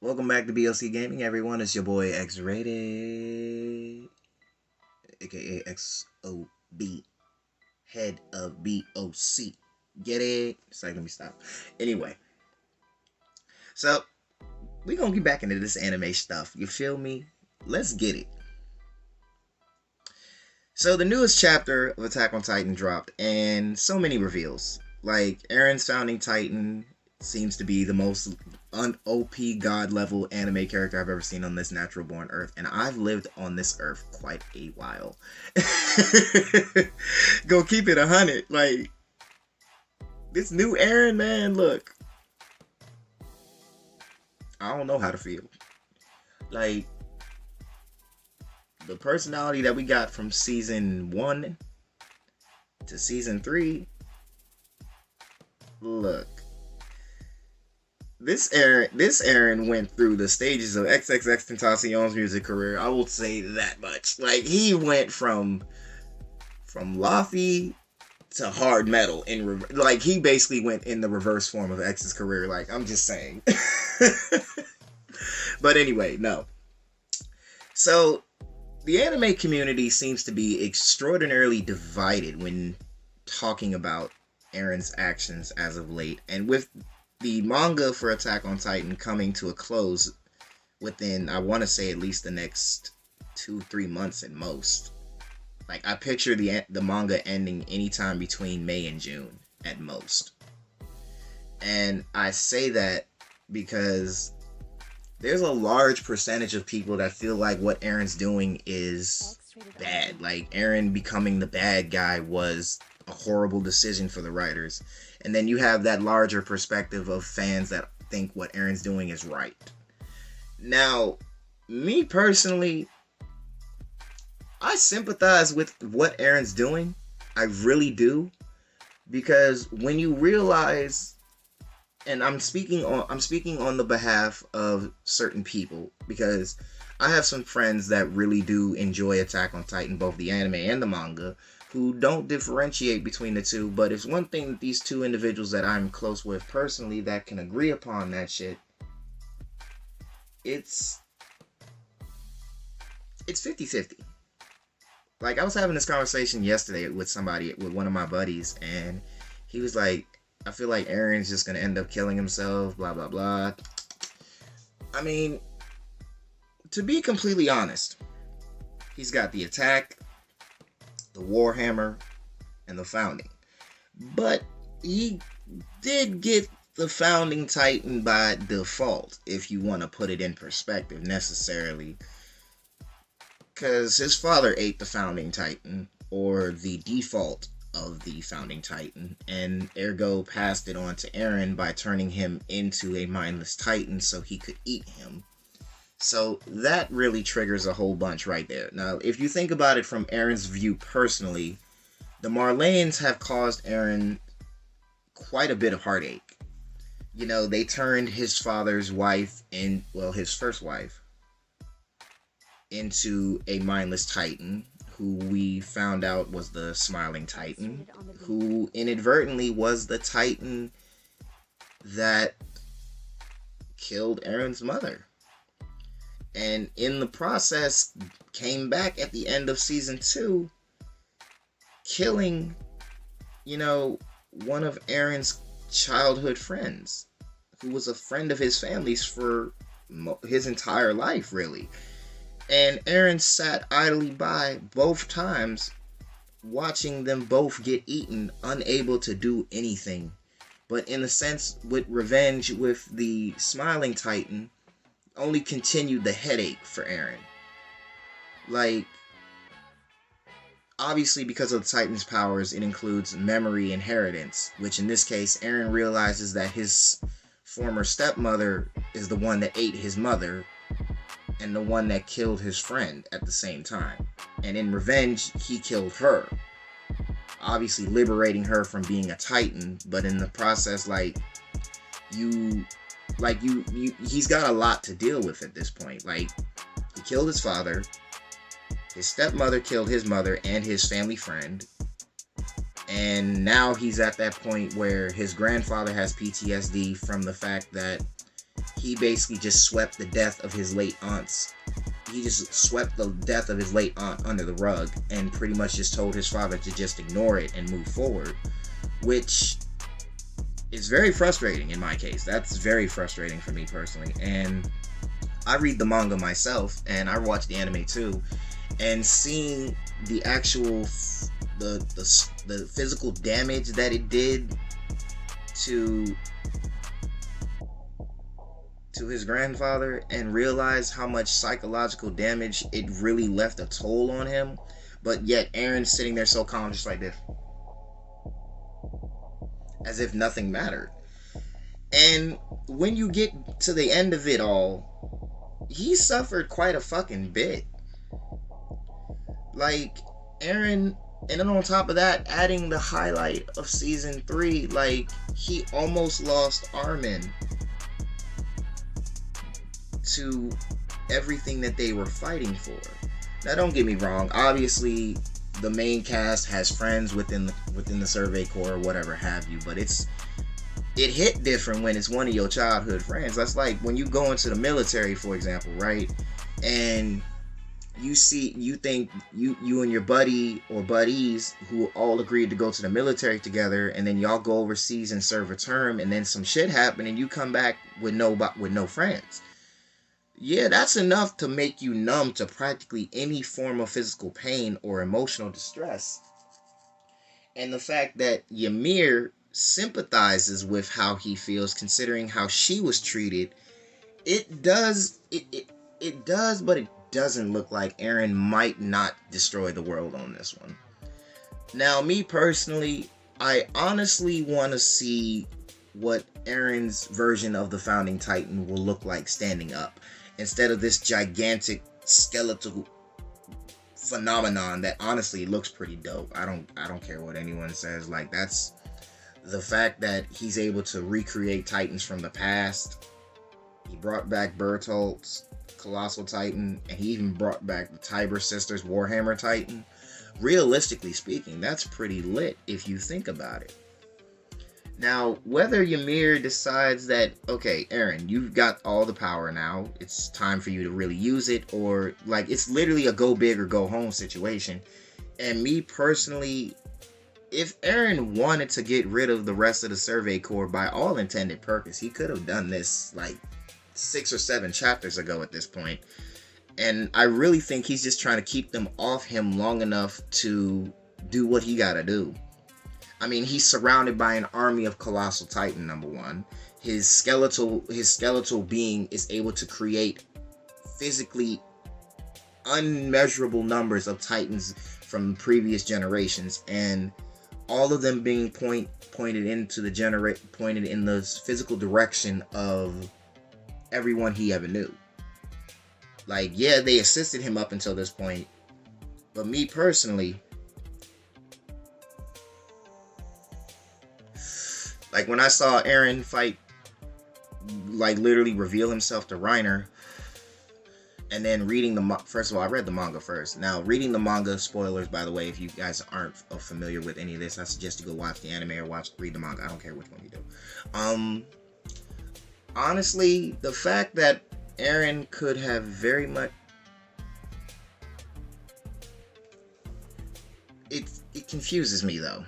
Welcome back to BLC Gaming, everyone. It's your boy X Rated, aka XOB, head of BOC. Get it? It's like, let me stop. Anyway, so we gonna get back into this anime stuff. You feel me? Let's get it. So the newest chapter of Attack on Titan dropped, and so many reveals. Like Eren's founding Titan seems to be the most OP god level anime character I've ever seen on this natural born Earth, and I've lived on this Earth quite a while. Go keep it 100. Like this new Eren, man. Look, I don't know how to feel. Like the personality that we got from season 1 to season 3. Look, this Eren went through the stages of XXX Tentacion's music career. I will say that much. Like he went from lofty to hard metal like he basically went in the reverse form of X's career. Like I'm just saying. But anyway, no. So the anime community seems to be extraordinarily divided when talking about Eren's actions as of late, and with the manga for Attack on Titan coming to a close within, I want to say, at least the next 2-3 months at most. Like I picture the manga ending anytime between May and June at most. And I say that because there's a large percentage of people that feel like what Eren's doing is bad. Like Eren becoming the bad guy was a horrible decision for the writers. And then you have that larger perspective of fans that think what Eren's doing is right. Now, me personally, I sympathize with what Eren's doing. I really do. Because when you realize, and I'm speaking on the behalf of certain people, because I have some friends that really do enjoy Attack on Titan, both the anime and the manga, who don't differentiate between the two. But it's one thing that these two individuals that I'm close with personally that can agree upon that shit. It's 50-50. Like I was having this conversation yesterday with one of my buddies, and he was like, I feel like Eren's just gonna end up killing himself, blah blah blah. I mean, to be completely honest, he's got the attack, the Warhammer, and the founding. But he did get the founding Titan by default, if you want to put it in perspective necessarily. Because his father ate the founding Titan, or the default of the founding Titan, and ergo passed it on to Eren by turning him into a mindless Titan so he could eat him. So that really triggers a whole bunch right there. Now, if you think about it from Eren's view personally, the Marleyans have caused Eren quite a bit of heartache. You know, they turned his father's wife, his first wife, into a mindless Titan, who we found out was the Smiling Titan, who inadvertently was the Titan that killed Eren's mother. And in the process, came back at the end of season 2, killing, one of Eren's childhood friends, who was a friend of his family's for his entire life, really. And Eren sat idly by both times, watching them both get eaten, unable to do anything. But in a sense, with revenge with the Smiling Titan, only continued the headache for Eren. Like, obviously because of the Titan's powers, it includes memory inheritance, which in this case, Eren realizes that his former stepmother is the one that ate his mother, and the one that killed his friend at the same time. And in revenge, he killed her. Obviously liberating her from being a Titan, but in the process, he's got a lot to deal with at this point. Like, he killed his father, his stepmother killed his mother and his family friend, and now he's at that point where his grandfather has PTSD from the fact that he basically just swept the death of his late aunt's. He just swept the death of his late aunt under the rug and pretty much just told his father to just ignore it and move forward, which is very frustrating in my case. That's very frustrating for me personally. And I read the manga myself and I watch the anime too, and seeing the actual the physical damage that it did to his grandfather, and realize how much psychological damage it really left a toll on him. But yet Eren's sitting there so calm, just like this, as if nothing mattered. And when you get to the end of it all, he suffered quite a fucking bit. Like, Eren, and then on top of that, adding the highlight of season 3, like, he almost lost Armin to everything that they were fighting for. Now, don't get me wrong. Obviously, the main cast has friends within the Survey Corps or whatever have you, but it hit different when it's one of your childhood friends. That's like when you go into the military, for example, right? And you think you and your buddy or buddies who all agreed to go to the military together, and then y'all go overseas and serve a term, and then some shit happen and you come back with no friends. Yeah, that's enough to make you numb to practically any form of physical pain or emotional distress. And the fact that Ymir sympathizes with how he feels, considering how she was treated, it does, but it doesn't look like Eren might not destroy the world on this one. Now, me personally, I honestly want to see what Eren's version of the Founding Titan will look like standing up, instead of this gigantic skeletal phenomenon that honestly looks pretty dope. I don't care what anyone says. Like, that's the fact that he's able to recreate Titans from the past. He brought back Bertolt's Colossal Titan, and he even brought back the Tiber Sisters Warhammer Titan. Realistically speaking, that's pretty lit if you think about it. Now, whether Ymir decides that, okay, Eren, you've got all the power now, it's time for you to really use it, or, like, it's literally a go big or go home situation. And me personally, if Eren wanted to get rid of the rest of the Survey Corps, by all intended purpose, he could have done this, like, 6 or 7 chapters ago at this point. And I really think he's just trying to keep them off him long enough to do what he gotta do. I mean, he's surrounded by an army of Colossal Titan, number one. His skeletal being is able to create physically unmeasurable numbers of Titans from previous generations, and all of them being pointed in the physical direction of everyone he ever knew. Like, yeah, they assisted him up until this point, but me personally, like, when I saw Eren fight, like, literally reveal himself to Reiner, and then reading first of all, I read the manga first. Now, reading the manga, spoilers, by the way, if you guys aren't familiar with any of this, I suggest you go watch the anime or read the manga. I don't care which one you do. Honestly, the fact that Eren could have very much... It confuses me, though.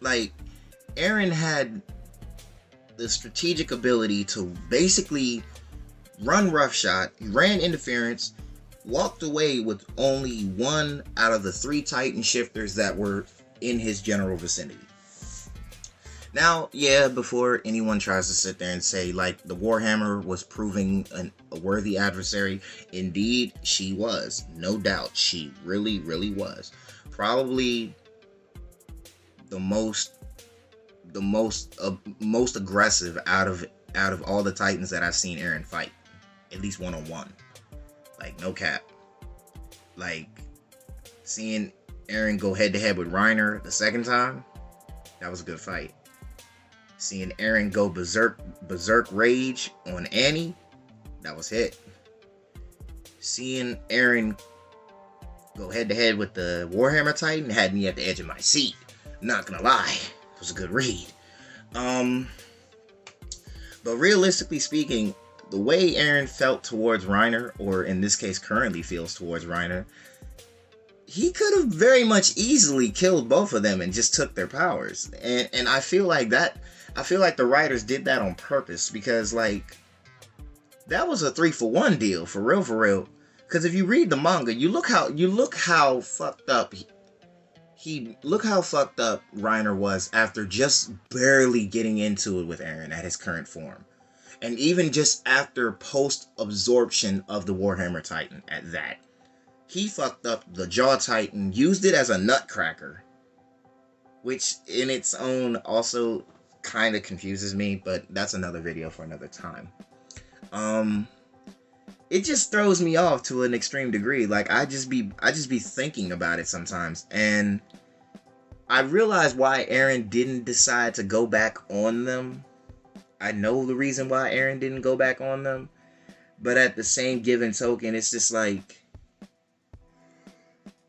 Like, Eren had the strategic ability to basically run roughshod, ran interference, walked away with only 1 out of the 3 Titan shifters that were in his general vicinity. Now, yeah, before anyone tries to sit there and say, like, the Warhammer was proving a worthy adversary, indeed, she was. No doubt, she really, really was. Probably the most aggressive out of all the Titans that I've seen Eren fight, at least one-on-one. Like, no cap. Like, seeing Eren go head-to-head with Reiner the second time, that was a good fight. Seeing Eren go berserk rage on Annie, that was hit. Seeing Eren go head-to-head with the Warhammer Titan had me at the edge of my seat. Not gonna lie, it was a good read. But realistically speaking, the way Eren felt towards Reiner, or in this case currently feels towards Reiner, he could have very much easily killed both of them and just took their powers. And I feel like the writers did that on purpose, because like that was a 3-for-1 deal, for real. Because if you read the manga, you look how fucked up Reiner was after just barely getting into it with Eren at his current form. And even just after post-absorption of the Warhammer Titan at that. He fucked up the Jaw Titan, used it as a nutcracker. Which in its own also kind of confuses me, but that's another video for another time. It just throws me off to an extreme degree. Like I just be thinking about it sometimes, and I realize why Eren didn't decide to go back on them. I know the reason why Eren didn't go back on them, but at the same given token, it's just like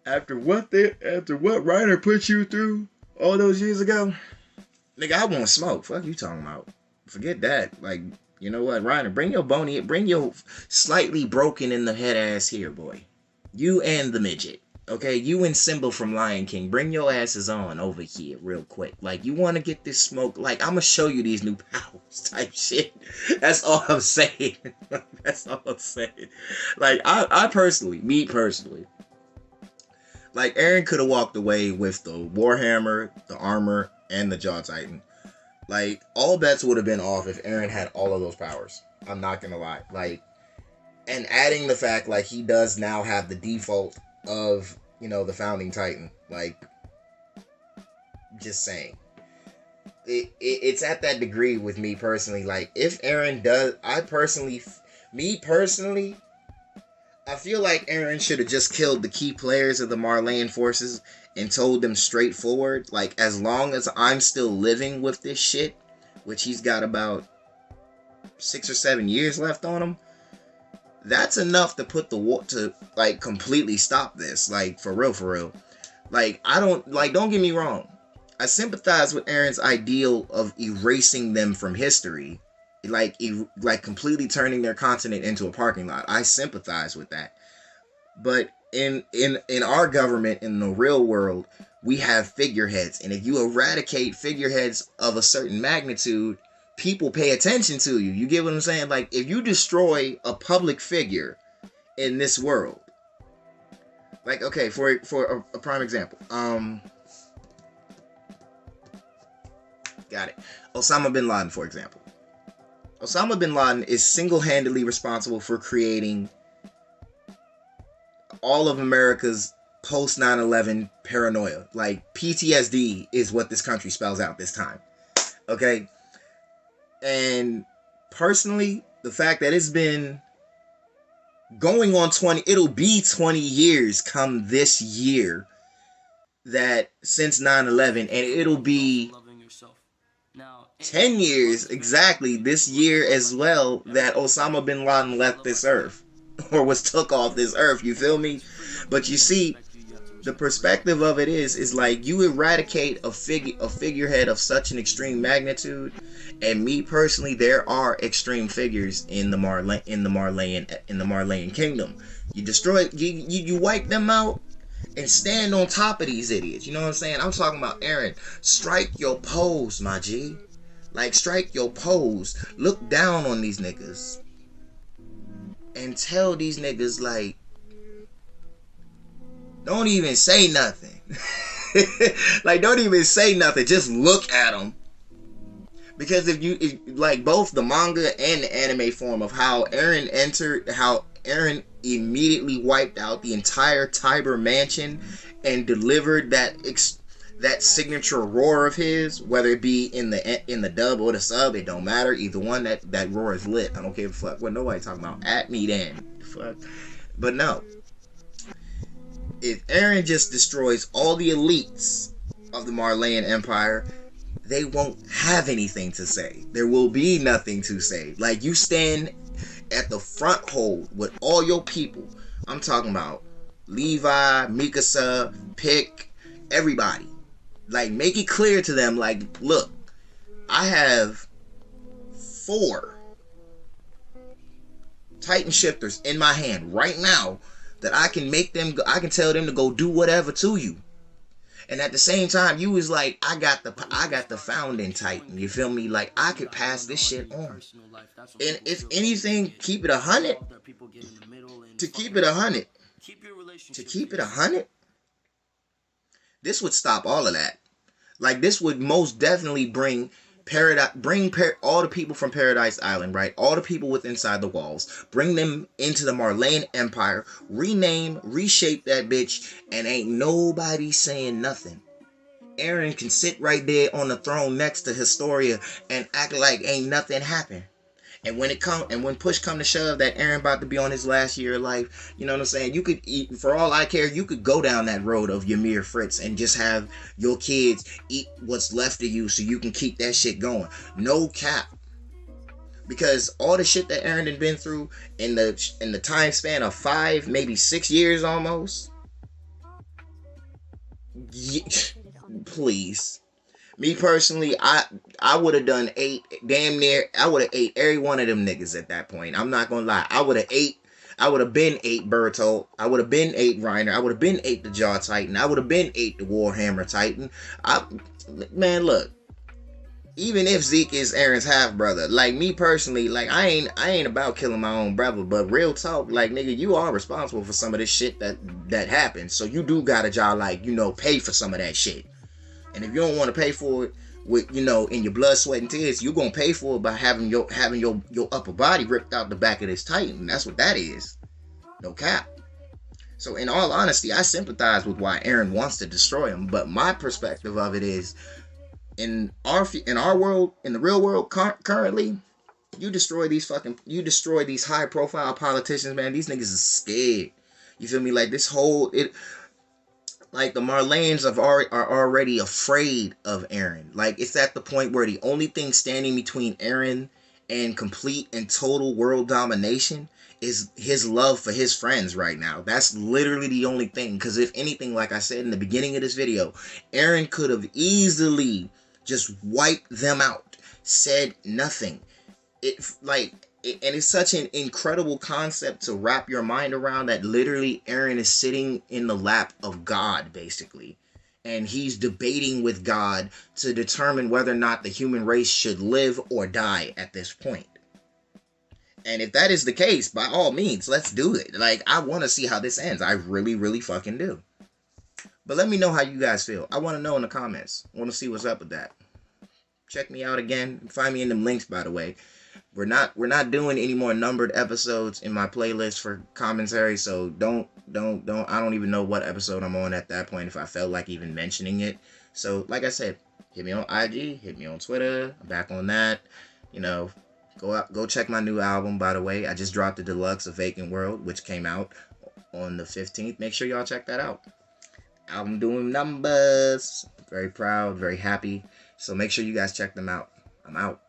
after what Reiner put you through all those years ago, nigga, I want smoke. Fuck you talking about? Forget that. Like, you know what, Reiner, bring your slightly broken in the head ass here, boy. You and the midget. Okay, you and Simba from Lion King, bring your asses on over here real quick. Like, you want to get this smoke? Like, I'm going to show you these new powers type shit. That's all I'm saying. That's all I'm saying. Like, me personally, like, Eren could have walked away with the Warhammer, the armor, and the Jaw Titan. Like, all bets would have been off if Eren had all of those powers. I'm not going to lie. Like, and adding the fact, like, he does now have the default of, you know, the Founding Titan. Like, just saying. It's at that degree with me personally. Like, if Eren does, I feel like Eren should have just killed the key players of the Marleyan forces and told them straightforward, like, as long as I'm still living with this shit, which he's got about 6 or 7 years left on him, that's enough to put the war to, like, completely stop this. Like, for real. Like, don't get me wrong. I sympathize with Eren's ideal of erasing them from history. Like completely turning their continent into a parking lot. I sympathize with that. But in our government, in the real world, we have figureheads. And if you eradicate figureheads of a certain magnitude, people pay attention to you. You get what I'm saying? Like, if you destroy a public figure in this world, like, okay, for a prime example, got it. Osama bin Laden, for example. Osama bin Laden is single-handedly responsible for creating all of America's post 9/11 paranoia. Like, PTSD is what this country spells out this time. Okay? And personally, the fact that it's been going on it'll be 20 years come this year that since 9/11, and it'll be 10 years exactly this year as well that Osama bin Laden left this earth, or was took off this earth, you feel me? But you see, the perspective of it is like, you eradicate a figurehead of such an extreme magnitude, and me personally, there are extreme figures in the Marleyan kingdom. You destroy, you wipe them out, and stand on top of these idiots. You know what I'm saying? I'm talking about Eren. Strike your pose, my G. Like, strike your pose. Look down on these niggas. And tell these niggas, like, don't even say nothing. Like, don't even say nothing. Just look at them. Because if like, both the manga and the anime form of how Eren immediately wiped out the entire Tiber mansion and delivered that signature roar of his, whether it be in the dub or the sub, it don't matter. Either one, that roar is lit. I don't give a fuck what nobody talking about. At me then. Fuck. But no. If Eren just destroys all the elites of the Marleyan Empire, they won't have anything to say. There will be nothing to say. Like, you stand at the front hold with all your people. I'm talking about Levi, Mikasa, Pick, everybody. Like, make it clear to them, like, look, I have 4 Titan shifters in my hand right now that I can make them, I can tell them to go do whatever to you. And at the same time, you was like, I got the founding Titan. You feel me? Like, I could pass this shit on. And if anything, keep it 100. To keep it 100. To keep it 100. This would stop all of that. Like, this would most definitely bring all the people from Paradise Island, right? All the people with inside the walls. Bring them into the Marlene Empire. Rename, reshape that bitch. And ain't nobody saying nothing. Eren can sit right there on the throne next to Historia and act like ain't nothing happened. And when push come to shove that Eren about to be on his last year of life, you know what I'm saying? You could eat, for all I care, you could go down that road of Ymir Fritz and just have your kids eat what's left of you so you can keep that shit going. No cap. Because all the shit that Eren had been through in the time span of 5, maybe 6 years almost. Please. Me personally, I would have done 8, damn near, I would have ate every one of them niggas at that point. I'm not gonna lie. I would have been 8 Bertolt. I would have been 8 Reiner. I would have been 8 the Jaw Titan. I would have been 8 the Warhammer Titan. Man, look. Even if Zeke is Eren's half brother, like me personally, like I ain't about killing my own brother, but real talk, like nigga, you are responsible for some of this shit that happened. So you do gotta like, pay for some of that shit. And if you don't want to pay for it with, in your blood, sweat, and tears, you're gonna pay for it by having your upper body ripped out the back of this Titan. That's what that is. No cap. So in all honesty, I sympathize with why Eren wants to destroy him. But my perspective of it is, in our world, in the real world currently, you destroy these high profile politicians, man. These niggas is scared. You feel me? Like like the Marlenes are already afraid of Eren. Like it's at the point where the only thing standing between Eren and complete and total world domination is his love for his friends right now. That's literally the only thing. Because if anything, like I said in the beginning of this video, Eren could have easily just wiped them out, said nothing. And it's such an incredible concept to wrap your mind around that literally Eren is sitting in the lap of God, basically. And he's debating with God to determine whether or not the human race should live or die at this point. And if that is the case, by all means, let's do it. Like, I want to see how this ends. I really, really fucking do. But let me know how you guys feel. I want to know in the comments. I want to see what's up with that. Check me out again. Find me in them links, by the way. We're not doing any more numbered episodes in my playlist for commentary, so don't I don't even know what episode I'm on at that point if I felt like even mentioning it. So like I said, hit me on IG, hit me on Twitter. I'm back on that. Go check my new album, by the way. I just dropped the deluxe of Vacant World, which came out on the 15th. Make sure y'all check that out. Album doing numbers. Very proud, very happy. So make sure you guys check them out. I'm out.